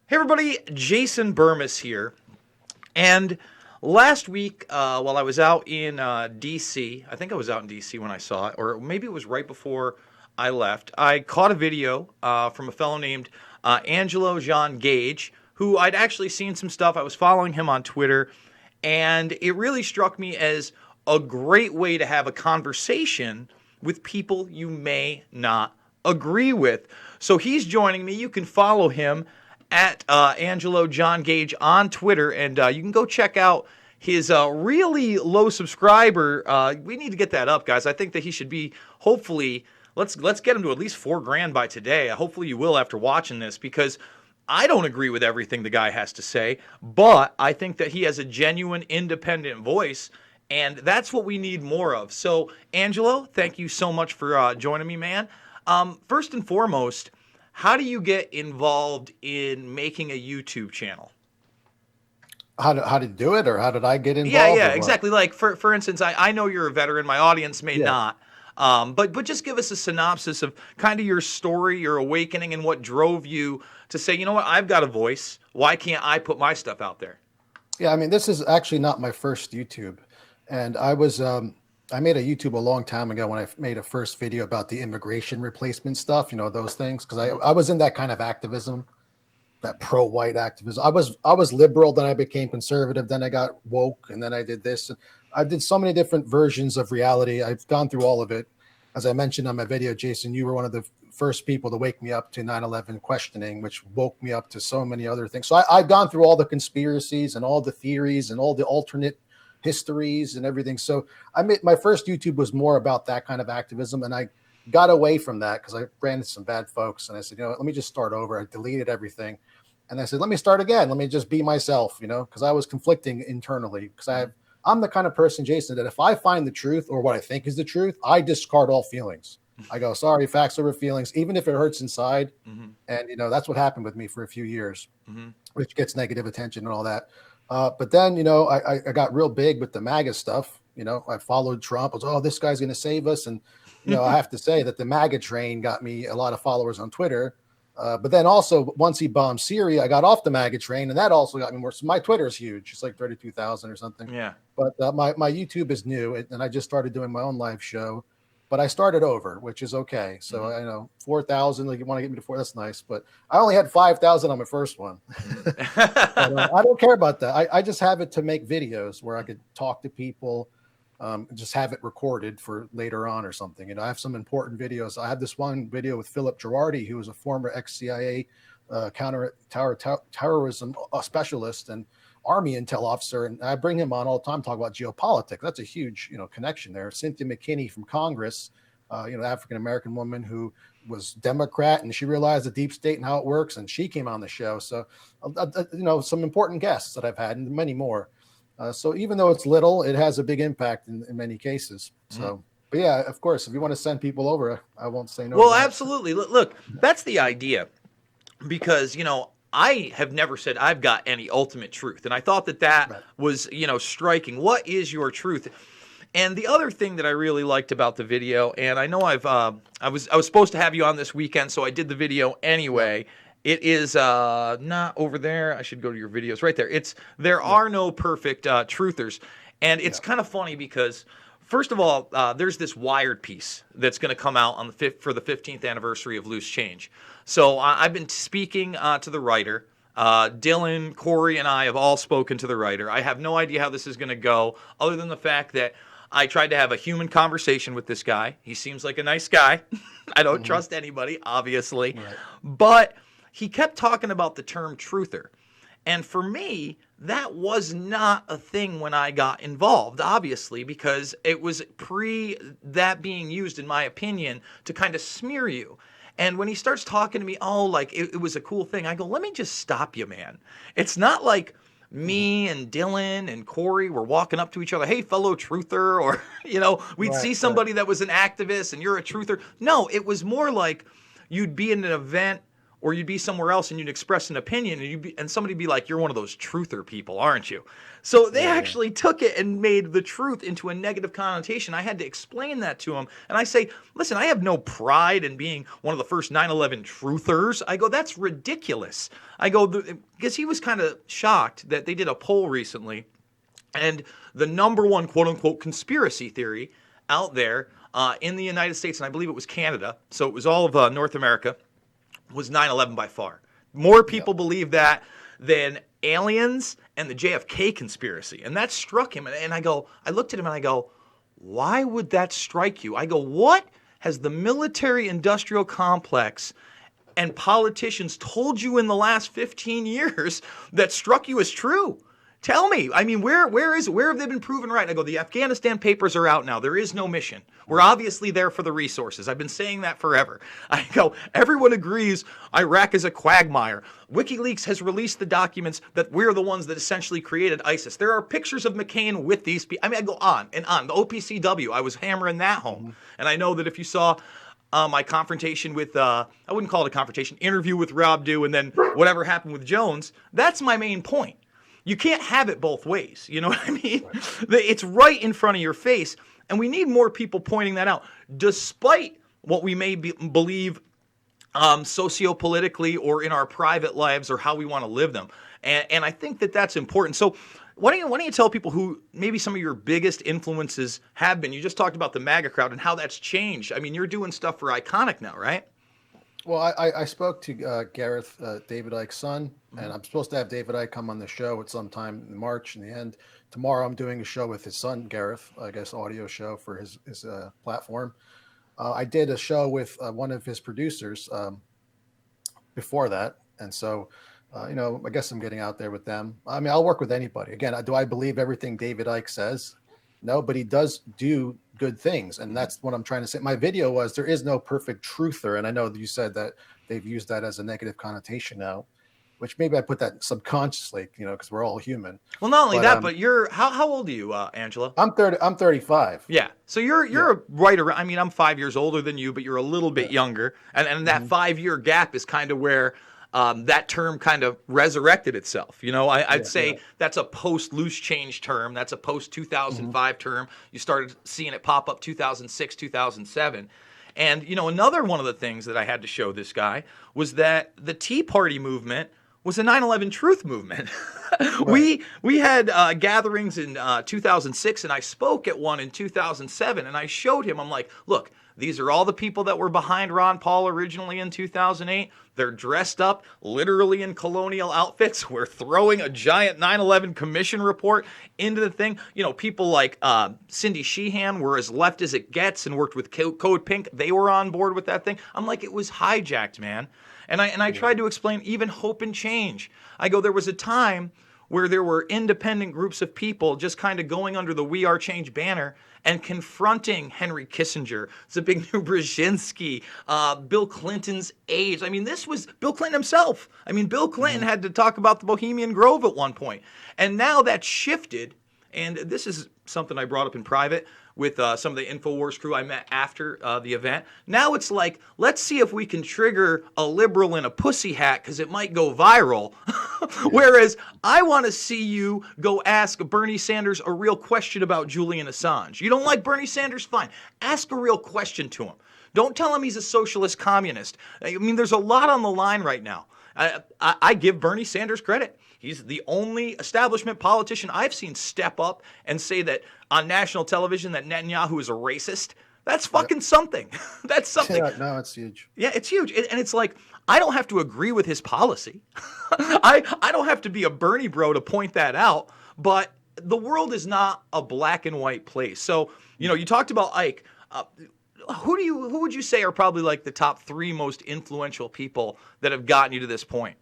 Hey everybody, Jason Burmis here. And last week, while I was out in DC, I think I was out in DC when I saw it, or maybe it was right before I left, I caught a video from a fellow named Angelo Gage, who I'd actually seen some stuff. I was following him on Twitter, and it really struck me as a great way to have a conversation with people you may not agree with. So he's joining me. You can follow him at Angelo Gage on Twitter, and you can go check out his really low subscriber. We need to get that up, guys. I think that he should be, hopefully, let's get him to at least $4,000 by today. Hopefully you will after watching this, because I don't agree with everything the guy has to say, but I think that he has a genuine independent voice, and that's what we need more of. So, Angelo, thank you so much for joining me, man. First and foremost, how do you get involved in making a YouTube channel? How to do it, or how did I get involved? Yeah, exactly. Like for instance, I know you're a veteran. My audience may not, but just give us a synopsis of kind of your story, your awakening, and what drove you to say, you know what, I've got a voice. Why can't I put my stuff out there? Yeah, I mean, this is actually not my first YouTube, and I made a YouTube a long time ago when I made a first video about the immigration replacement stuff, those things, because I was in that kind of activism, that pro-white activism. I was liberal, then I became conservative, then I got woke, and then I did this. I did so many different versions of reality. I've gone through all of it. As I mentioned on my video, Jason, you were one of the first people to wake me up to 9/11 questioning, which woke me up to so many other things. So I've gone through all the conspiracies and all the theories and all the alternate histories and everything. So my first YouTube was more about that kind of activism, and I got away from that because I ran into some bad folks, and I said, let me just start over. I deleted everything, and I said, let me start again. Let me just be myself, because I was conflicting internally, because I'm the kind of person, Jason, that if I find the truth or what I think is the truth, I discard all feelings. I go, sorry, facts over feelings, even if it hurts inside. Mm-hmm. And, that's what happened with me for a few years, which gets negative attention and all that. But then, I got real big with the MAGA stuff. I followed Trump. I was, oh, this guy's going to save us. And, I have to say that the MAGA train got me a lot of followers on Twitter. But then also, once he bombed Syria, I got off the MAGA train, and that also got me more. So my Twitter is huge. It's like 32,000 or something. Yeah. But my YouTube is new, and I just started doing my own live show. But I started over, which is okay. So I know 4,000. Like, you want to get me to 4? That's nice. But I only had 5,000 on my first one. But, I don't care about that. I just have it to make videos where I could talk to people, just have it recorded for later on or something. I have some important videos. I have this one video with Philip Girardi, who was a former ex-CIA terrorism specialist and Army intel officer, and I bring him on all the time, talk about geopolitics. That's a huge, connection there. Cynthia McKinney from Congress, the African-American woman who was Democrat, and she realized the deep state and how it works, and she came on the show. So, some important guests that I've had, and many more. So even though it's little, it has a big impact in many cases. So, but yeah, of course, if you want to send people over, I won't say no. Well, absolutely. Look, that's the idea, because, I have never said I've got any ultimate truth. And I thought that right. was, striking. What is your truth? And the other thing that I really liked about the video, and I know I was supposed to have you on this weekend, so I did the video anyway. It is not over there. I should go to your videos right there. There are no perfect truthers. And it's kind of funny because, first of all, there's this Wired piece that's going to come out on for the 15th anniversary of Loose Change. So I've been speaking to the writer. Dylan, Corey, and I have all spoken to the writer. I have no idea how this is going to go, other than the fact that I tried to have a human conversation with this guy. He seems like a nice guy. I don't trust anybody, obviously. Right. But he kept talking about the term truther. And for me, that was not a thing when I got involved, obviously, because it was pre that being used, in my opinion, to kind of smear you. And when he starts talking to me, it was a cool thing, I go, let me just stop you, man. It's not like me and Dylan and Corey were walking up to each other, hey, fellow truther, or, we'd see somebody that was an activist and you're a truther. No, it was more like you'd be in an event or you'd be somewhere else and you'd express an opinion and somebody'd be like, you're one of those truther people, aren't you? So they actually took it and made the truth into a negative connotation. I had to explain that to him. And I say, listen, I have no pride in being one of the first 9/11 truthers. I go, that's ridiculous. I go, because he was kind of shocked that they did a poll recently, and the number one quote unquote conspiracy theory out there in the United States, and I believe it was Canada, so it was all of North America, was 9/11 by far. More people believe that than aliens and the JFK conspiracy. And that struck him. And I looked at him and I go, why would that strike you? I go, what has the military industrial complex and politicians told you in the last 15 years that struck you as true? Tell me. I mean, where have they been proven right? I go, the Afghanistan papers are out now. There is no mission. We're obviously there for the resources. I've been saying that forever. I go, everyone agrees Iraq is a quagmire. WikiLeaks has released the documents that we're the ones that essentially created ISIS. There are pictures of McCain with these people. I mean, I go on and on. The OPCW, I was hammering that home. And I know that if you saw my confrontation with, I wouldn't call it a confrontation, interview with Rob Dew, and then whatever happened with Jones, that's my main point. You can't have it both ways. You know what I mean? It's right in front of your face. And we need more people pointing that out, despite what we may believe sociopolitically or in our private lives or how we want to live them. And I think that that's important. So why don't you tell people who maybe some of your biggest influences have been? You just talked about the MAGA crowd and how that's changed. I mean, you're doing stuff for Iconic now, right? Well, I spoke to Gareth, David Icke's son, and I'm supposed to have David Icke come on the show at some time in March in the end. Tomorrow I'm doing a show with his son, Gareth, I guess audio show for his platform. I did a show with one of his producers before that. And so, I guess I'm getting out there with them. I mean, I'll work with anybody. Again, do I believe everything David Icke says? No, but he does do good things. And that's what I'm trying to say. My video was, there is no perfect truther. And I know that you said that they've used that as a negative connotation now, which maybe I put that subconsciously, because we're all human. Well, not only that, but you're, how old are you, Angelo? I'm 35. Yeah. So you're right around, I mean, I'm 5 years older than you, but you're a little bit younger. And that 5-year gap is kind of where that term kind of resurrected itself. I'd say that's a post-loose change term. That's a post-2005 term. You started seeing it pop up 2006, 2007. And, another one of the things that I had to show this guy was that the Tea Party movement was a 9/11 truth movement. Right. We had gatherings in 2006, and I spoke at one in 2007, and I showed him, I'm like, look, these are all the people that were behind Ron Paul originally in 2008. They're dressed up literally in colonial outfits. We're throwing a giant 9/11 commission report into the thing. People like Cindy Sheehan were as left as it gets and worked with Code Pink. They were on board with that thing. I'm like, it was hijacked, man. And I tried to explain even Hope and Change. I go, there was a time where there were independent groups of people just kind of going under the We Are Change banner and confronting Henry Kissinger, Zbigniew Brzezinski, Bill Clinton's aides. I mean, this was Bill Clinton himself. I mean, Bill Clinton had to talk about the Bohemian Grove at one point. And now that's shifted, and this is something I brought up in private with some of the InfoWars crew I met after the event. Now it's like, let's see if we can trigger a liberal in a pussy hat because it might go viral. Whereas I want to see you go ask Bernie Sanders a real question about Julian Assange. You don't like Bernie Sanders? Fine. Ask a real question to him. Don't tell him he's a socialist communist. I mean, there's a lot on the line right now. I give Bernie Sanders credit. He's the only establishment politician I've seen step up and say that on national television that Netanyahu is a racist. That's fucking something. That's something. Yeah, no, it's huge. Yeah, it's huge. And it's like, I don't have to agree with his policy. I don't have to be a Bernie bro to point that out. But the world is not a black and white place. So, you talked about Ike. Who would you say are probably like the top 3 most influential people that have gotten you to this point?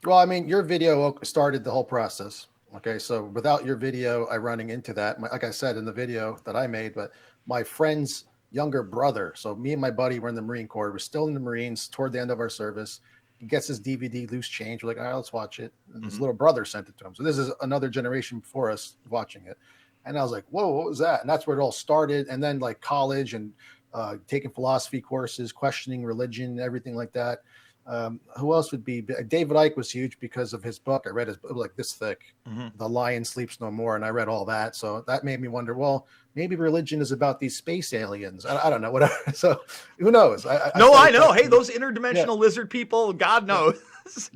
Well, I mean, your video started the whole process. Okay, so without your video, I running into that, like I said in the video that I made, but my friend's younger brother, so me and my buddy were in the Marine Corps. We're still in the Marines toward the end of our service. He gets his DVD, Loose Change. We're like, all right, let's watch it. And his little brother sent it to him. So this is another generation before us watching it. And I was like, whoa, what was that? And that's where it all started. And then like college and taking philosophy courses, questioning religion, everything like that. Who else would be? David Icke was huge because of his book. I read his book, like this thick, The Lion Sleeps No More, and I read all that. So that made me wonder, well, maybe religion is about these space aliens. I don't know, whatever. So who knows? I know. Hey, those interdimensional lizard people, God knows.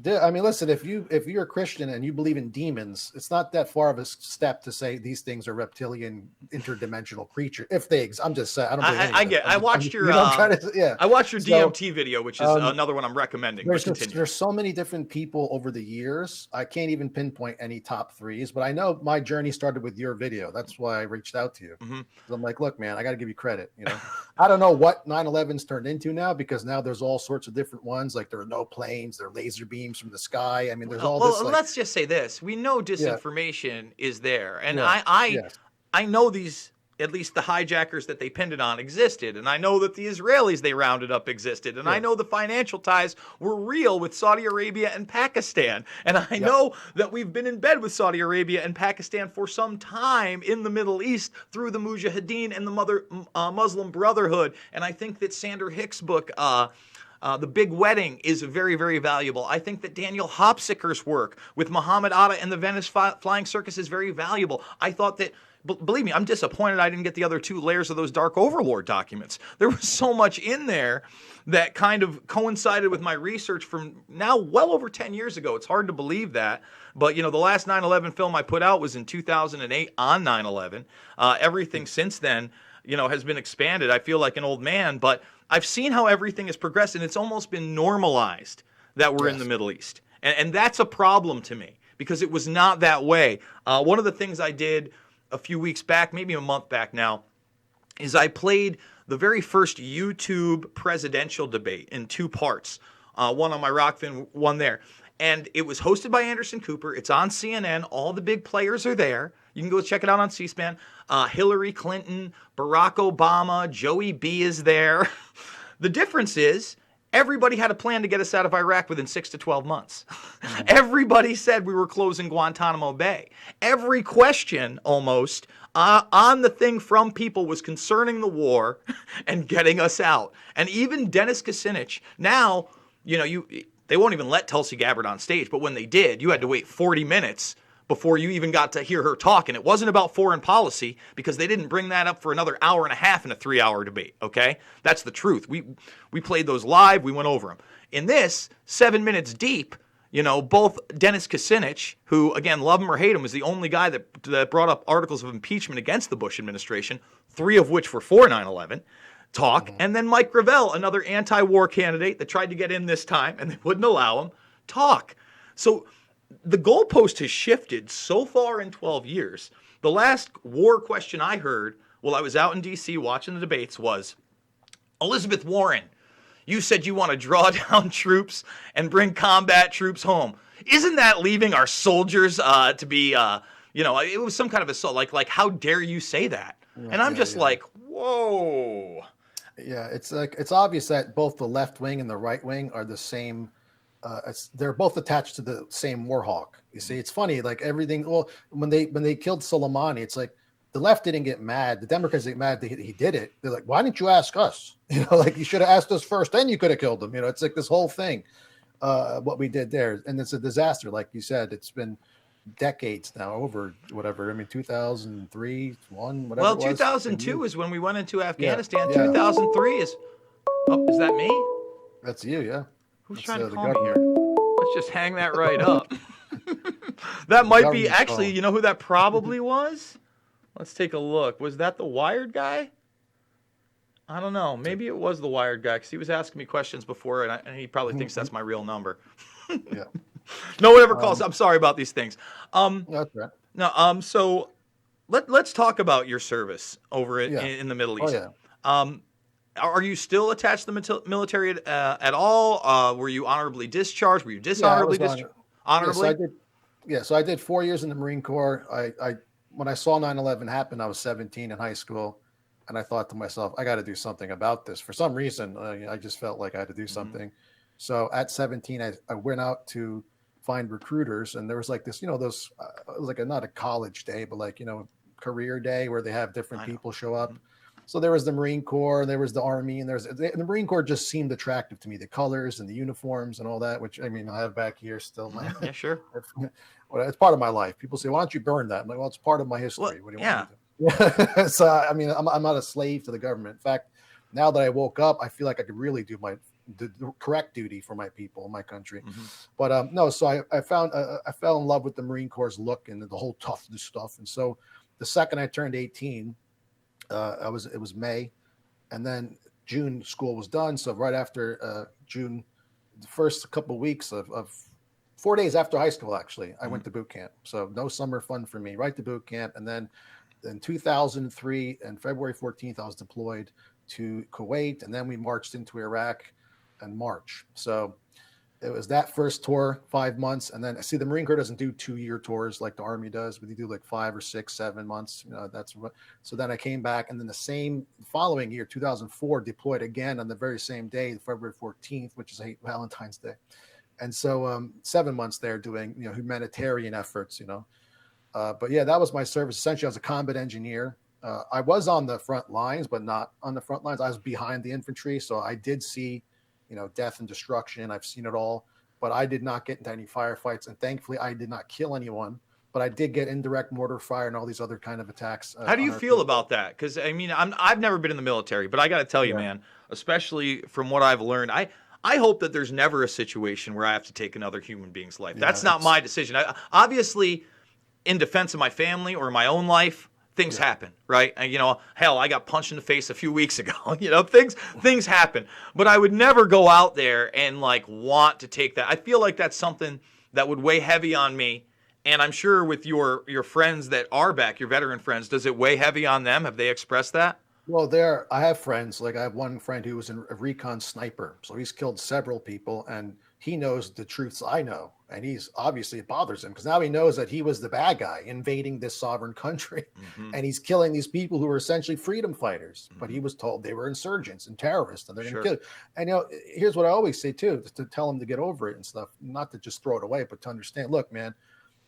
I mean, listen, if you're a Christian and you believe in demons, it's not that far of a step to say these things are reptilian interdimensional creatures. If they exist, I'm just saying. I don't believe I watched your I watched your DMT video, which is another one I'm recommending. There's so many different people over the years. I can't even pinpoint any top threes, but I know my journey started with your video. That's why I reached out to you. I'm like, look, man, I got to give you credit. You know, I don't know what 9/11's turned into now, because now there's all sorts of different ones. Like there are no planes, there are laser beams from the sky. I mean, there's all this. Let's just say this: we know disinformation is there, and I know these. At least the hijackers that they pinned it on existed, and I know that the Israelis they rounded up existed, and I know the financial ties were real with Saudi Arabia and Pakistan, and I know that we've been in bed with Saudi Arabia and Pakistan for some time in the Middle East through the Mujahideen and the Muslim Brotherhood, and I think that Sander Hicks' book, The Big Wedding, is very, very valuable. I think that Daniel Hopsicker's work with Muhammad Atta and the Venice Flying Circus is very valuable. I thought that, believe me, I'm disappointed I didn't get the other 2 layers of those Dark Overlord documents. There was so much in there that kind of coincided with my research from now well over 10 years ago. It's hard to believe that. But, you know, the last 9/11 film I put out was in 2008 on 9/11. Everything since then, you know, has been expanded. I feel like an old man, but I've seen how everything has progressed, and it's almost been normalized that we're in the Middle East. And that's a problem to me, because it was not that way. One of the things I did a few weeks back, maybe a month back now, is I played the very first YouTube presidential debate in 2 parts, one on my Rockfin, one there. And it was hosted by Anderson Cooper. It's on CNN. All the big players are there. You can go check it out on C-SPAN. Hillary Clinton, Barack Obama, Joey B is there. The difference is everybody had a plan to get us out of Iraq within 6 to 12 months. Everybody said we were closing Guantanamo Bay. Every question almost on the thing from people was concerning the war and getting us out. And even Dennis Kucinich, now, you know, they won't even let Tulsi Gabbard on stage, but when they did, you had to wait 40 minutes before you even got to hear her talk. And it wasn't about foreign policy, because they didn't bring that up for another hour and a half in a 3-hour debate, okay? That's the truth. We played those live. We went over them. In this, 7 minutes deep, you know, both Dennis Kucinich, who, again, love him or hate him, was the only guy that brought up articles of impeachment against the Bush administration, 3 of which were for 9/11, talk. And then Mike Gravel, another anti-war candidate that tried to get in this time, and they wouldn't allow him, talk. So the goalpost has shifted so far in 12 years. The last war question I heard while I was out in D.C. watching the debates was, Elizabeth Warren, you said you want to draw down troops and bring combat troops home. Isn't that leaving our soldiers to be, you know, it was some kind of assault, like how dare you say that? And I'm like, whoa. Yeah, it's like, it's obvious that both the left wing and the right wing are the same. They're both attached to the same war hawk. You see, it's funny, like everything. Well, when they killed Soleimani, it's like the left didn't get mad. The Democrats get mad that he did it. They're like, why didn't you ask us? You know, like you should have asked us first, then you could have killed him. You know, it's like this whole thing, what we did there, and it's a disaster. Like you said, it's been decades now, over whatever. I mean, 2003, whatever. Well, 2002 is when we went into Afghanistan. 2003 is. Oh, is that me? That's you, yeah. Who's trying to call me here? Let's just hang that right up. That might be, actually, you know who that probably was? Let's take a look. Was that the Wired guy? I don't know. Maybe it was the Wired guy, because he was asking me questions before, and he probably thinks that's my real number. Yeah. No one ever calls. I'm sorry about these things. That's right. No. So let's talk about your service over in the Middle East. Oh, yeah. Are you still attached to the military at all? Were you honorably discharged? Were you dishonorably discharged? Honorably? So I did 4 years in the Marine Corps. I when I saw 9/11 happen, I was 17 in high school, and I thought to myself, I got to do something about this. For some reason, I just felt like I had to do something. So at 17, I went out to find recruiters, and there was like this, you know, those it was like not a college day, but like, you know, career day where they have different people show up. So there was the Marine Corps, there was the Army, and the Marine Corps just seemed attractive to me, the colors and the uniforms and all that, which I mean, I have back here still. Yeah, sure. Well, it's part of my life. People say, why don't you burn that? I'm like, well, it's part of my history. Well, What do you yeah. want me to do? So, I mean, I'm not a slave to the government. In fact, now that I woke up, I feel like I could really do the correct duty for my people, my country. But no, so I fell in love with the Marine Corps' look and the whole toughness stuff. And so the second I turned 18, it was May, and then June school was done. So right after June, the first couple of weeks of 4 days after high school, actually, I went to boot camp. So no summer fun for me, right to boot camp. And then in 2003 and February 14th, I was deployed to Kuwait, and then we marched into Iraq in March. So it was that first tour, 5 months. And then see, the Marine Corps doesn't do 2-year tours like the Army does, but they do like 5 or 6, 7 months. So then I came back, and then the following year, 2004, deployed again on the very same day, February 14th, which is Valentine's Day. And so 7 months there doing, humanitarian efforts, but yeah, that was my service. Essentially, I was a combat engineer. I was on the front lines, but not on the front lines. I was behind the infantry. So I did see, death and destruction. I've seen it all, but I did not get into any firefights. And thankfully I did not kill anyone, but I did get indirect mortar fire and all these other kind of attacks. How do you feel about that? Because I mean, I've never been in the military, but I got to tell you, man, especially from what I've learned, I hope that there's never a situation where I have to take another human being's life. That's not my decision. Obviously, in defense of my family or my own life, things happen, right? And, hell, I got punched in the face a few weeks ago. Things happen. But I would never go out there and want to take that. I feel like that's something that would weigh heavy on me. And I'm sure with your friends that are back, your veteran friends, does it weigh heavy on them? Have they expressed that? Well, I have friends, I have one friend who was a recon sniper. So he's killed several people, and he knows the truths I know. And it bothers him because now he knows that he was the bad guy invading this sovereign country. And he's killing these people who were essentially freedom fighters. But he was told they were insurgents and terrorists and they're going to kill you. And, here's what I always say too, to tell him to get over it and stuff, not to just throw it away, but to understand, look, man,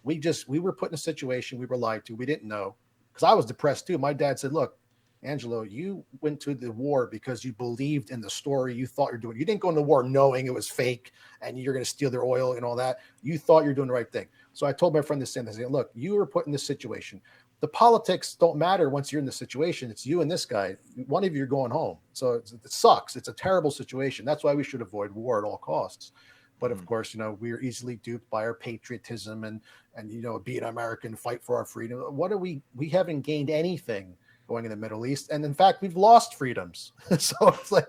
we were put in a situation, we were lied to, we didn't know. Because I was depressed too. My dad said, look, Angelo, you went to the war because you believed in the story you thought you're doing. You didn't go into war knowing it was fake and you're going to steal their oil and all that. You thought you're doing the right thing. So I told my friend the same thing. I said, look, you were put in this situation. The politics don't matter once you're in the situation. It's you and this guy. One of you are going home. So it sucks. It's a terrible situation. That's why we should avoid war at all costs. But of course, we're easily duped by our patriotism and be an American, fight for our freedom. We haven't gained anything going in the Middle East. And in fact, we've lost freedoms. So it's like,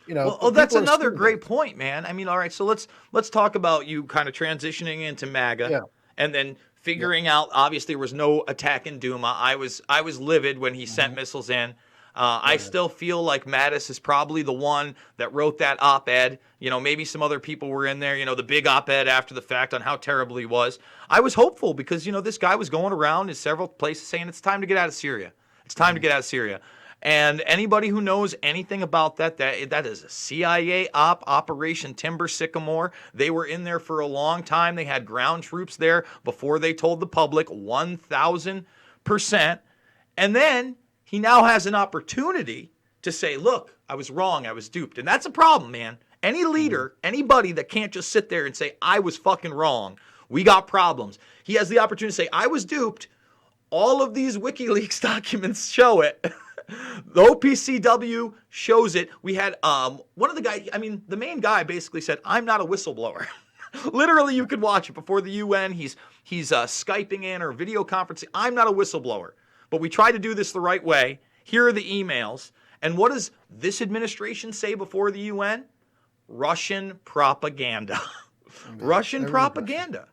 Well, that's another great point, man. I mean, all right, so let's talk about you kind of transitioning into MAGA and then figuring out, obviously there was no attack in Duma. I was livid when he sent missiles in. I still feel like Mattis is probably the one that wrote that op-ed. Maybe some other people were in there, the big op-ed after the fact on how terrible he was. I was hopeful because, this guy was going around in several places saying it's time to get out of Syria. It's time to get out of Syria. And anybody who knows anything about that is a CIA Operation Timber Sycamore. They were in there for a long time. They had ground troops there before they told the public 1,000%. And then he now has an opportunity to say, look, I was wrong. I was duped. And that's a problem, man. Any leader, anybody that can't just sit there and say, I was fucking wrong. We got problems. He has the opportunity to say, I was duped. All of these WikiLeaks documents show it. The OPCW shows it. We had one of the guys, the main guy basically said, I'm not a whistleblower. Literally, you could watch it before the UN. He's Skyping in or video conferencing. I'm not a whistleblower. But we try to do this the right way. Here are the emails. And what does this administration say before the UN? Russian propaganda. Russian propaganda.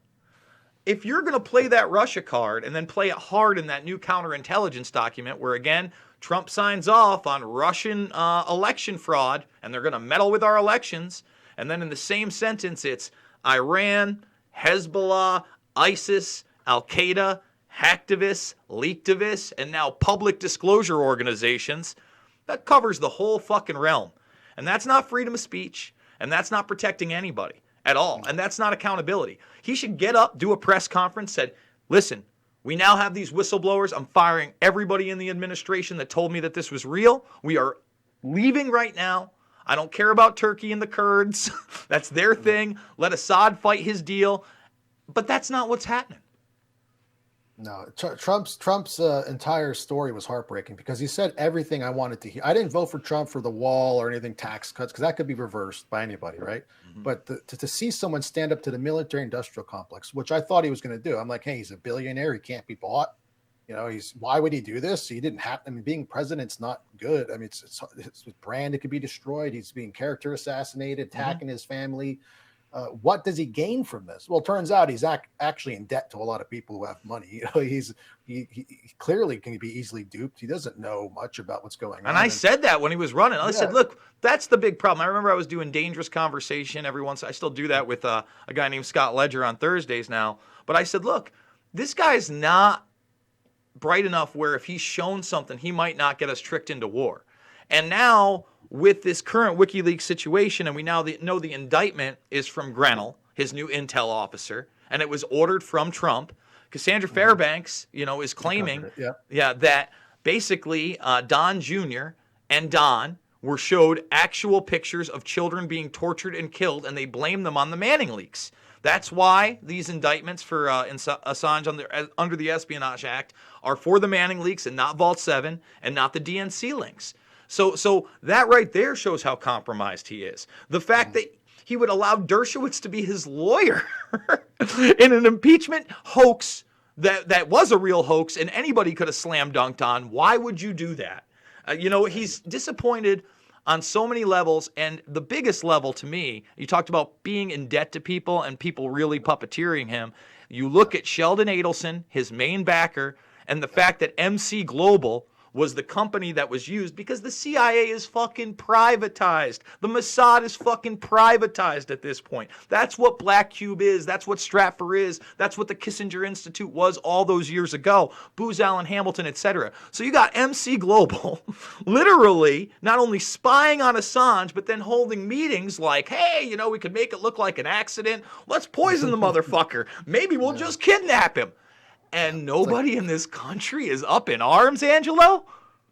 If you're going to play that Russia card and then play it hard in that new counterintelligence document where, again, Trump signs off on Russian election fraud and they're going to meddle with our elections, and then in the same sentence it's Iran, Hezbollah, ISIS, Al-Qaeda, hacktivists, leaktivists, and now public disclosure organizations, that covers the whole fucking realm. And that's not freedom of speech, and that's not protecting anybody at all. And that's not accountability. He should get up, do a press conference, said, listen, We now have these whistleblowers. I'm firing everybody in the administration that told me that this was real. We are leaving right now. I don't care about Turkey and the Kurds. That's their thing. Let Assad fight his deal. But that's not what's happening. No, Trump's entire story was heartbreaking because he said everything I wanted to hear. I didn't vote for Trump for the wall or anything, tax cuts, because that could be reversed by anybody, right? Mm-hmm. But to see someone stand up to the military-industrial complex, which I thought he was going to do, I'm like, hey, he's a billionaire. He can't be bought. You know, why would he do this? He didn't have. I mean, being president's not good. I mean, it's his brand. It could be destroyed. He's being character assassinated, attacking his family. What does he gain from this? Well, it turns out he's actually in debt to a lot of people who have money. You know, he clearly can be easily duped. He doesn't know much about what's going on. And I said that when he was running. I said, look, that's the big problem. I remember I was doing Dangerous Conversation every once. I still do that with a guy named Scott Ledger on Thursdays now. But I said, look, this guy's not bright enough where if he's shown something, he might not get us tricked into war. And now, with this current WikiLeaks situation, and we now know the indictment is from Grenell, his new intel officer, and it was ordered from Trump. Cassandra Fairbanks, is claiming that basically Don Jr. and Don were showed actual pictures of children being tortured and killed, and they blame them on the Manning leaks. That's why these indictments for Assange under the Espionage Act are for the Manning leaks and not Vault 7 and not the DNC links. So that right there shows how compromised he is. The fact that he would allow Dershowitz to be his lawyer in an impeachment hoax that was a real hoax and anybody could have slam dunked on. Why would you do that? He's disappointed on so many levels, and the biggest level to me, you talked about being in debt to people and people really puppeteering him. You look at Sheldon Adelson, his main backer, and the fact that MC Global was the company that was used because the CIA is fucking privatized. The Mossad is fucking privatized at this point. That's what Black Cube is. That's what Stratfor is. That's what the Kissinger Institute was all those years ago. Booz Allen Hamilton, etc. So you got MC Global literally not only spying on Assange, but then holding meetings like, hey, we could make it look like an accident. Let's poison the motherfucker. Maybe we'll just kidnap him. And nobody in this country is up in arms, Angelo?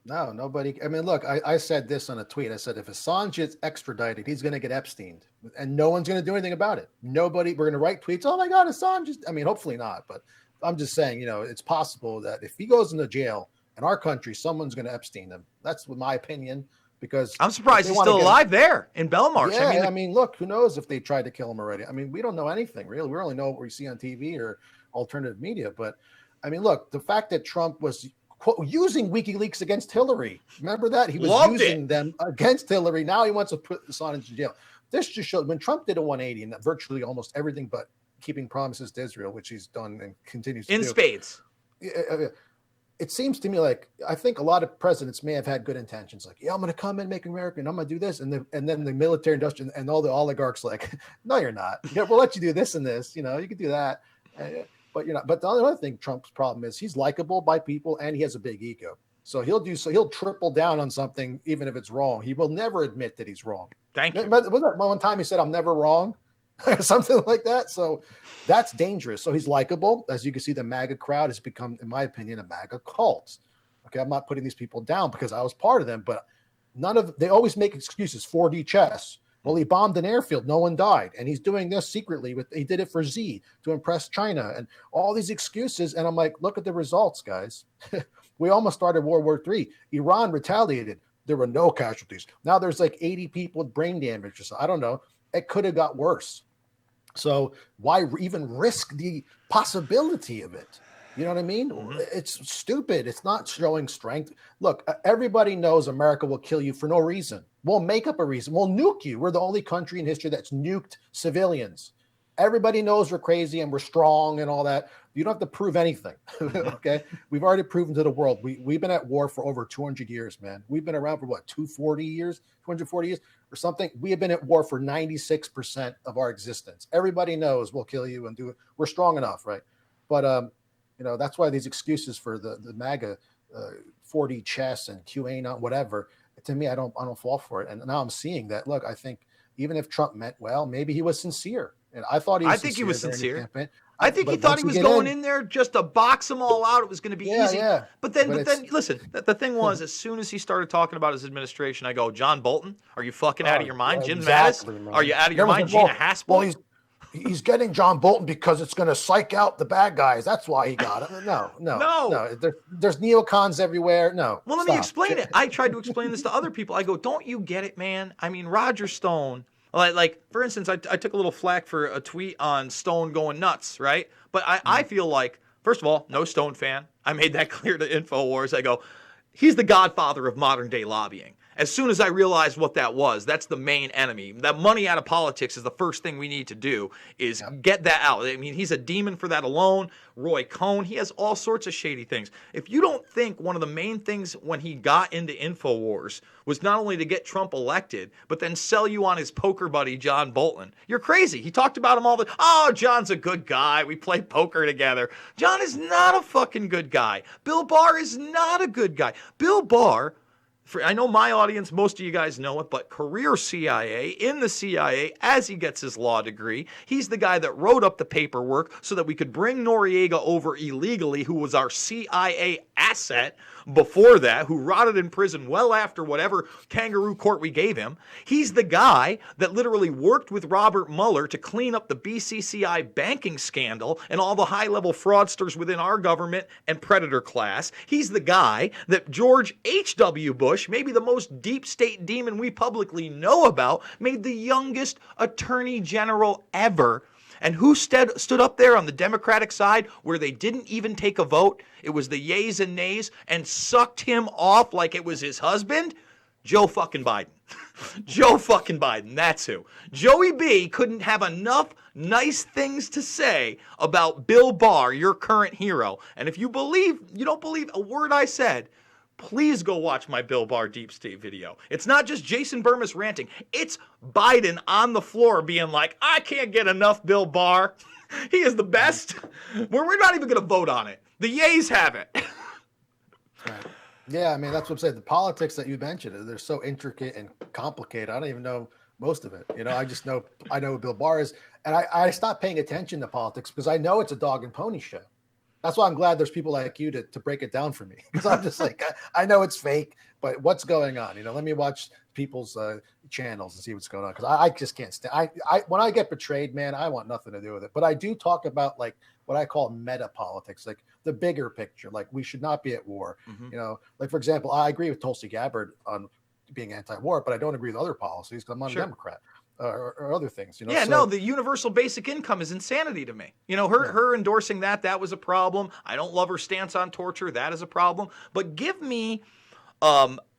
No, nobody. I mean, look, I said this on a tweet. I said, if Assange is extradited, he's going to get Epsteined. And no one's going to do anything about it. Nobody, we're going to write tweets, oh my God, Assange is, hopefully not. But I'm just saying, it's possible that if he goes into jail in our country, someone's going to Epstein him. That's my opinion. Because I'm surprised he's still alive there in Belmarsh. Yeah, look, who knows if they tried to kill him already. We don't know anything, really. We only know what we see on TV or alternative media. But look, the fact that Trump was using WikiLeaks against Hillary. Remember that? He was using them against Hillary. Now he wants to put Assange into jail. This just shows when Trump did a 180 and virtually almost everything but keeping promises to Israel, which he's done and continues to do. In spades. It seems to me like I think a lot of presidents may have had good intentions. Like, I'm going to come and make America and I'm going to do this. And then the military industrial and all the oligarchs like, no, you're not. Yeah, we'll let you do this and this. You can do that. But But the other thing, Trump's problem is he's likable by people and he has a big ego. So he'll triple down on something even if it's wrong. He will never admit that he's wrong. Thank you. Was that one time he said, "I'm never wrong," something like that? So that's dangerous. So he's likable, as you can see. The MAGA crowd has become, in my opinion, a MAGA cult. Okay, I'm not putting these people down because I was part of them, but they always make excuses. 4D chess. Well, he bombed an airfield. No one died. And he's doing this secretly. He did it for Z to impress China and all these excuses. And I'm like, look at the results, guys. We almost started World War III. Iran retaliated. There were no casualties. Now there's like 80 people with brain damage or so. I don't know. It could have got worse. So why even risk the possibility of it? You know what I mean? Mm-hmm. It's stupid. It's not showing strength. Look, everybody knows America will kill you for no reason. We'll make up a reason. We'll nuke you. We're the only country in history that's nuked civilians. Everybody knows we're crazy and we're strong and all that. You don't have to prove anything. Okay? We've already proven to the world. We've been at war for over 200 years, man. We've been around for 240 years or something. We have been at war for 96% of our existence. Everybody knows we'll kill you and do it. We're strong enough, right? But, that's why these excuses for the MAGA 4D chess and QAnon, whatever, to me, I don't fall for it. And now I'm seeing that, look, I think even if Trump meant well, maybe he was sincere. And I thought he I was think he sincere was during the sincere. campaign. I think he But thought once he you was get going in there just to box them all out. It was going to be easy. yeah. But then But listen, the thing was, as soon as he started talking about his administration, I go, John Bolton, are you fucking out of your mind? Jim Mattis, exactly, are man. you out of your Everyone's mind? like, Gina well, Haspel? he's getting John Bolton because it's going to psych out the bad guys. That's why he got it. No. No. There's neocons everywhere. No. Well, let me explain it. I tried to explain this to other people. I go, don't you get it, man? I mean, Roger Stone, like for instance, I took a little flack for a tweet on Stone going nuts, right? But I feel like, first of all, no Stone fan. I made that clear to InfoWars. I go, he's the godfather of modern day lobbying. As soon as I realized what that was, that's the main enemy. That money out of politics is the first thing we need to do is get that out. I mean, he's a demon for that alone. Roy Cohn, he has all sorts of shady things. If you don't think one of the main things when he got into InfoWars was not only to get Trump elected, but then sell you on his poker buddy, John Bolton, you're crazy. He talked about him all the oh, John's a good guy. We play poker together. John is not a fucking good guy. Bill Barr is not a good guy. Bill Barr, I know my audience, most of you guys know it, but career CIA, in the CIA, as he gets his law degree. He's the guy that wrote up the paperwork so that we could bring Noriega over illegally, who was our CIA asset before that, who rotted in prison well after whatever kangaroo court we gave him. He's the guy that literally worked with Robert Mueller to clean up the BCCI banking scandal and all the high-level fraudsters within our government and predator class. He's the guy that George H.W. Bush, maybe the most deep state demon we publicly know about, made the youngest attorney general ever. And who stood up there on the Democratic side where they didn't even take a vote? It was the yays and nays, and sucked him off like it was his husband? Joe fucking Biden. Joe fucking Biden, that's who. Joey B couldn't have enough nice things to say about Bill Barr, your current hero. And if you don't believe a word I said, please go watch my Bill Barr Deep State video. It's not just Jason Burmis ranting. It's Biden on the floor being like, I can't get enough Bill Barr. He is the best. We're not even going to vote on it. The yays have it. Right. Yeah, I mean, that's what I'm saying. The politics that you mentioned, they're so intricate and complicated. I don't even know most of it. I know who Bill Barr is. And I stopped paying attention to politics because I know it's a dog and pony show. That's why I'm glad there's people like you to break it down for me. Because I'm just like, I know it's fake, but what's going on? Let me watch people's channels and see what's going on. Because I just can't stand. When I get betrayed, man, I want nothing to do with it. But I do talk about like what I call meta politics, like the bigger picture. Like we should not be at war. Mm-hmm. Like for example, I agree with Tulsi Gabbard on being anti-war, but I don't agree with other policies because I'm not a Democrat. Or other things, the universal basic income is insanity to me. Her endorsing that was a problem. I don't love her stance on torture. That is a problem. But give me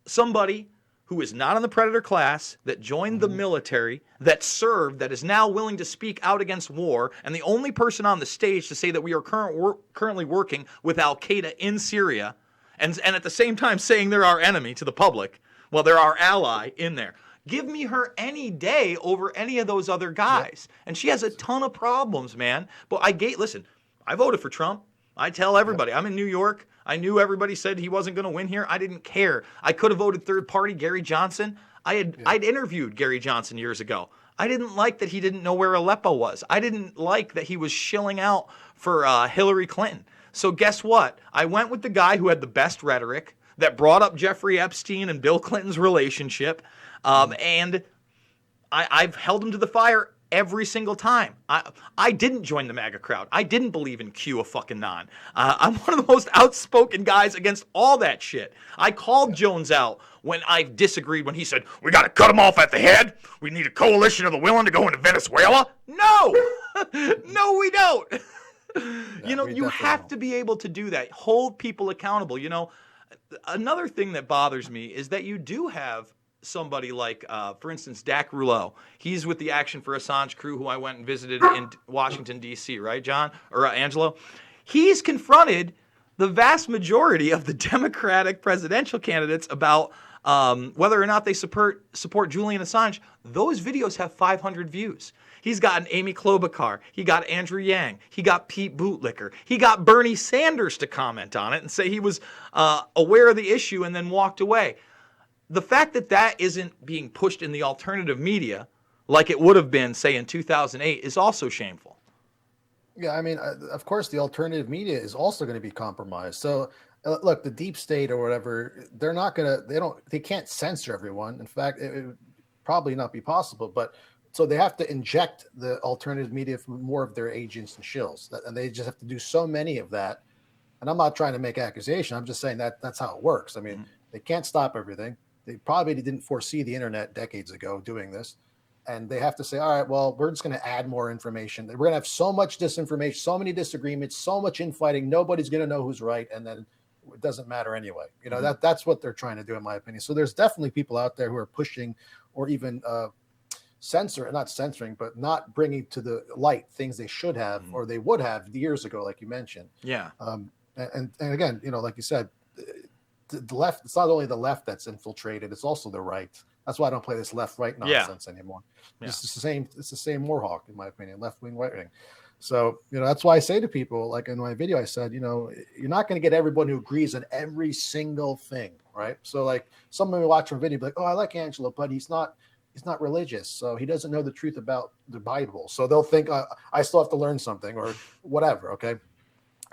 somebody who is not in the predator class, that joined the military, that served, that is now willing to speak out against war, and the only person on the stage to say that we are currently working with Al-Qaeda in Syria, and at the same time saying they're our enemy to the public. Well, they're our ally in there. Give me her any day over any of those other guys. Yep. And she has a ton of problems, man. But listen, I voted for Trump. I tell everybody, I'm in New York. I knew everybody said he wasn't going to win here. I didn't care. I could have voted third party, Gary Johnson. I'd interviewed Gary Johnson years ago. I didn't like that he didn't know where Aleppo was. I didn't like that he was shilling out for Hillary Clinton. So guess what? I went with the guy who had the best rhetoric, that brought up Jeffrey Epstein and Bill Clinton's relationship. And I've held him to the fire every single time. I didn't join the MAGA crowd. I didn't believe in Q a fucking non. I'm one of the most outspoken guys against all that shit. I called Jones out when I disagreed when he said, we got to cut him off at the head. We need a coalition of the willing to go into Venezuela. No, no, we don't. You have to be able to do that. Hold people accountable. Another thing that bothers me is that you do have somebody like, for instance, Dak Rouleau. He's with the Action for Assange crew who I went and visited in Washington, D.C., right, John? Or Angelo? He's confronted the vast majority of the Democratic presidential candidates about whether or not they support Julian Assange. Those videos have 500 views. He's gotten Amy Klobuchar. He got Andrew Yang. He got Pete Bootlicker. He got Bernie Sanders to comment on it and say he was aware of the issue and then walked away. The fact that isn't being pushed in the alternative media like it would have been, say, in 2008 is also shameful. Yeah, I mean, of course, the alternative media is also going to be compromised. So, look, the deep state or whatever, they're not going to, they can't censor everyone. In fact, it would probably not be possible. But so they have to inject the alternative media from more of their agents and shills, and they just have to do so many of that. And I'm not trying to make accusation. I'm just saying that that's how it works. I mean, they can't stop everything. They probably didn't foresee the internet decades ago doing this. And they have to say, all right, well, we're just going to add more information. We're going to have so much disinformation, so many disagreements, so much infighting. Nobody's going to know who's right. And then it doesn't matter anyway. You know, that's what they're trying to do, in my opinion. So there's definitely people out there who are pushing or even not censoring, but not bringing to the light things they should have or they would have years ago, like you mentioned. Yeah. And again, you know, like you said, the left, it's not only the left that's infiltrated, it's also the right. That's why I don't play this left-right nonsense anymore. Yeah. It's the same Warhawk, in my opinion, left-wing, right-wing. So, you know, that's why I say to people, like in my video, I said, you know, you're not going to get everyone who agrees on every single thing, right? So like someone will watch a video, be like, oh, I like Angelo, but he's not religious, so he doesn't know the truth about the Bible. So they'll think I still have to learn something or whatever, okay?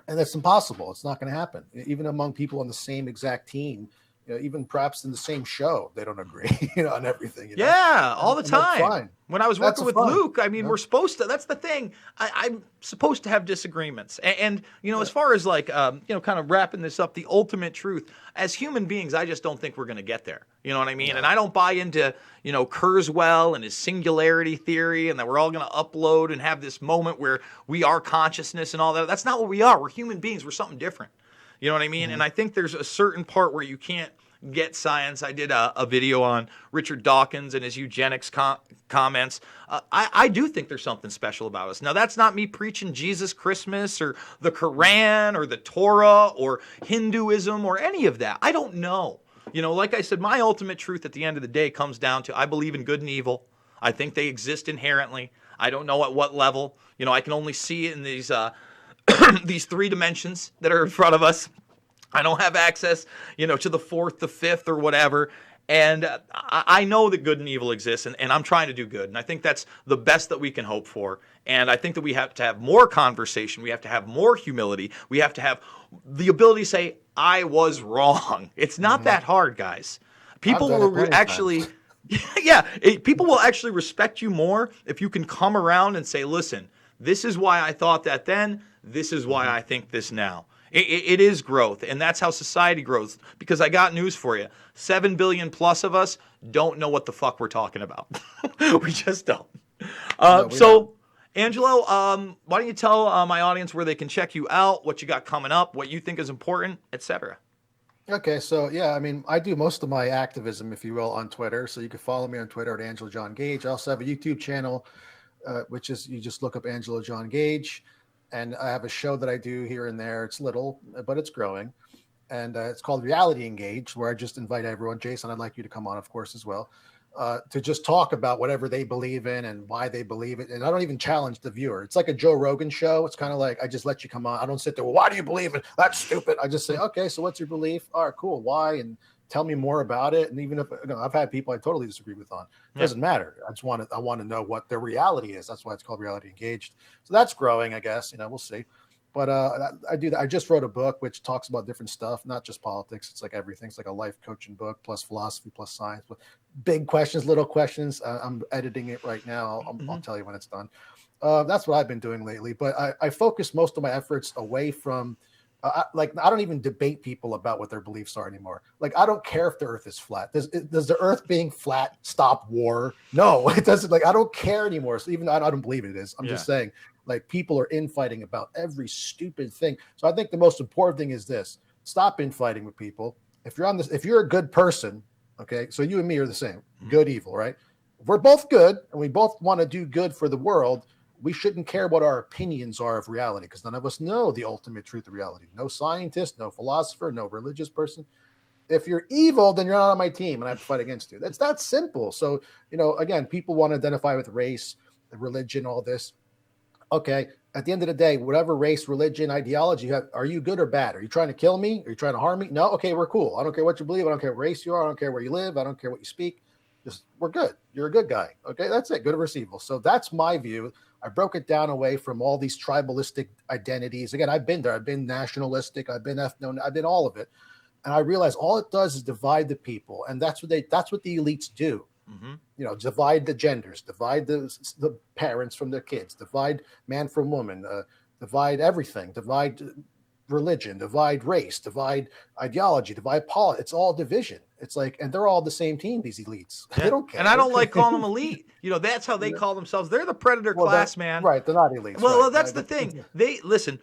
And that's impossible. It's not going to happen. Even among people on the same exact team, you know, even perhaps in the same show, they don't agree, you know, on everything. You know? Yeah, all the time. Fine. When I was working with Luke, I mean, we're supposed to. That's the thing. I'm supposed to have disagreements, and you know, as far as like, you know, kind of wrapping this up, the ultimate truth as human beings, I just don't think we're going to get there. You know what I mean? No. And I don't buy into, you know, Kurzweil and his singularity theory, and that we're all going to upload and have this moment where we are consciousness and all that. That's not what we are. We're human beings. We're something different. You know what I mean? Mm-hmm. And I think there's a certain part where you can't get science. I did a video on Richard Dawkins and his eugenics comments. I do think there's something special about us. Now, that's not me preaching Jesus Christmas or the Quran or the Torah or Hinduism or any of that. I don't know. You know, like I said, my ultimate truth at the end of the day comes down to I believe in good and evil. I think they exist inherently. I don't know at what level. You know, I can only see it in these these three dimensions that are in front of us. I don't have access, you know, to the fourth, the fifth, or whatever. And I know that good and evil exists, and I'm trying to do good. And I think that's the best that we can hope for. And I think that we have to have more conversation. We have to have more humility. We have to have the ability to say, I was wrong. It's not that hard, guys. People will actually, people will actually respect you more if you can come around and say, listen, this is why I thought that then. This is why I think this now. It is growth, and that's how society grows. Because I got news for you. 7 billion plus of us don't know what the fuck we're talking about. We just don't. So, Angelo, why don't you tell my audience where they can check you out, what you got coming up, what you think is important, etc. Okay, so yeah, I mean, I do most of my activism, if you will, on Twitter. So you can follow me on Twitter at Angelo John Gage. I also have a YouTube channel, which is you just look up Angelo John Gage. And I have a show that I do here and there. It's little, but it's growing. And it's called Reality Engage, where I just invite everyone. Jason, I'd like you to come on, of course, as well, to just talk about whatever they believe in and why they believe it. And I don't even challenge the viewer. It's like a Joe Rogan show. It's kind of like I just let you come on. I don't sit there, well, why do you believe it? That's stupid. I just say, okay, so what's your belief? All right, cool. Why? And tell me more about it. And even if I've had people I totally disagree with on, it doesn't matter. I want to know what their reality is. That's why it's called Reality Engaged. So that's growing, I guess. You know, we'll see. But I do that. I just wrote a book which talks about different stuff, not just politics. It's like everything. It's like a life coaching book plus philosophy plus science. But big questions, little questions. I'm editing it right now. I'll tell you when it's done. That's what I've been doing lately. But I focus most of my efforts away from. I don't even debate people about what their beliefs are anymore. Like, I don't care if the earth is flat. Does the earth being flat stop war? No, it doesn't. Like, I don't care anymore. So even though I don't believe it is, I'm just saying, like, people are infighting about every stupid thing. So I think the most important thing is this: stop infighting with people. If you're a good person, okay, so you and me are the same, good, evil, right? If we're both good and we both want to do good for the world, we shouldn't care what our opinions are of reality, because none of us know the ultimate truth of reality. No scientist, no philosopher, no religious person. If you're evil, then you're not on my team and I have to fight against you. That's that simple. So, you know, again, people want to identify with race, religion, all this. Okay, at the end of the day, whatever race, religion, ideology you have, are you good or bad? Are you trying to kill me? Are you trying to harm me? No? Okay, we're cool. I don't care what you believe. I don't care what race you are. I don't care where you live. I don't care what you speak. Just we're good. You're a good guy. Okay, that's it. Good versus evil. So that's my view. I broke it down away from all these tribalistic identities. Again, I've been there. I've been nationalistic. I've been ethno. I've been all of it. And I realized all it does is divide the people, and that's what the elites do. Mm-hmm. You know, divide the genders, divide the parents from their kids, divide man from woman, divide everything, divide religion, divide race, divide ideology, divide politics. It's all division. It's like, and they're all the same team, these elites. Yeah. They don't care. And I don't like calling them elite. You know, that's how they call themselves. They're the predator class, man. Right. They're not elites. Well, that's the thing. They listen.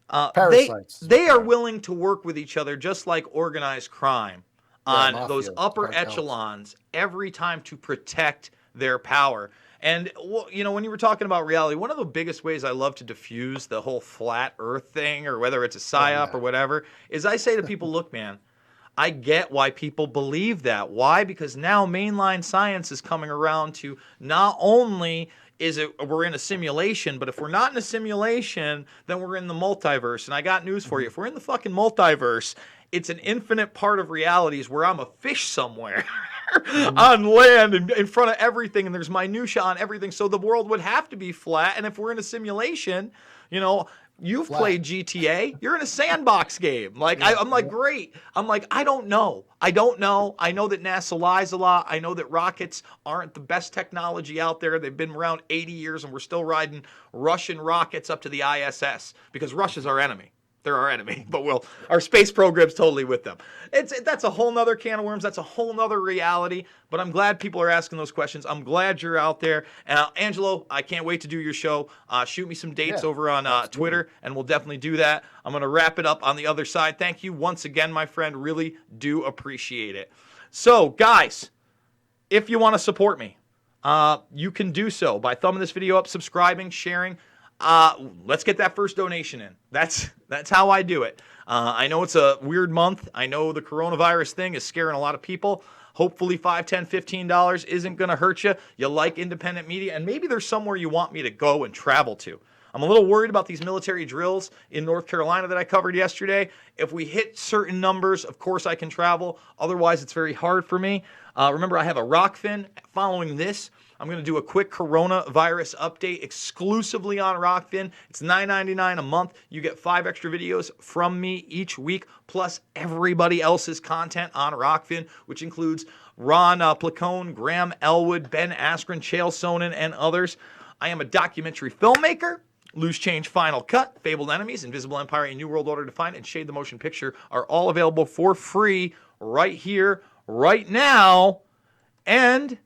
Parasites. They are willing to work with each other, just like organized crime, on mafia, those upper cartels. echelons every time to protect their power. And, you know, when you were talking about reality, one of the biggest ways I love to diffuse the whole flat earth thing, or whether it's a psyop or whatever, is I say to people, look, man, I get why people believe that. Why? Because now mainline science is coming around to not only is it we're in a simulation, but if we're not in a simulation, then we're in the multiverse. And I got news for you. If we're in the fucking multiverse, it's an infinite part of realities where I'm a fish somewhere on land in front of everything, and there's minutia on everything. So the world would have to be flat. And if we're in a simulation, you know, you've played GTA. You're in a sandbox game. Like, I'm like, great. I'm like, I don't know. I know that NASA lies a lot. I know that rockets aren't the best technology out there. They've been around 80 years, and we're still riding Russian rockets up to the ISS because Russia's our enemy. They're our enemy, but our space program's totally with them. That's a whole nother can of worms. That's a whole nother reality. But I'm glad people are asking those questions. I'm glad you're out there. And Angelo, I can't wait to do your show. Shoot me some dates over on Twitter, and we'll definitely do that. I'm going to wrap it up on the other side. Thank you once again, my friend. Really do appreciate it. So, guys, if you want to support me, you can do so by thumbing this video up, subscribing, sharing. Let's get that first donation in. That's how I do it. I know it's a weird month. I know the coronavirus thing is scaring a lot of people. Hopefully $5, $10, $15 isn't going to hurt you. You like independent media, and maybe there's somewhere you want me to go and travel to. I'm a little worried about these military drills in North Carolina that I covered yesterday. If we hit certain numbers, of course I can travel. Otherwise, it's very hard for me. Remember, I have a Rockfin. Following this, I'm going to do a quick coronavirus update exclusively on Rockfin. It's $9.99 a month. You get 5 extra videos from me each week, plus everybody else's content on Rockfin, which includes Ron Placone, Graham Elwood, Ben Askren, Chael Sonnen, and others. I am a documentary filmmaker. Loose Change, Final Cut, Fabled Enemies, Invisible Empire, A New World Order Defined, and Shade the Motion Picture are all available for free right here, right now. And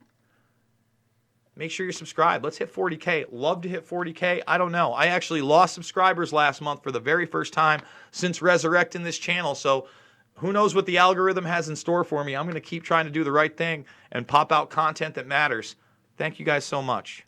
make sure you're subscribed. Let's hit 40K. Love to hit 40K. I don't know. I actually lost subscribers last month for the very first time since resurrecting this channel. So who knows what the algorithm has in store for me. I'm going to keep trying to do the right thing and pop out content that matters. Thank you guys so much.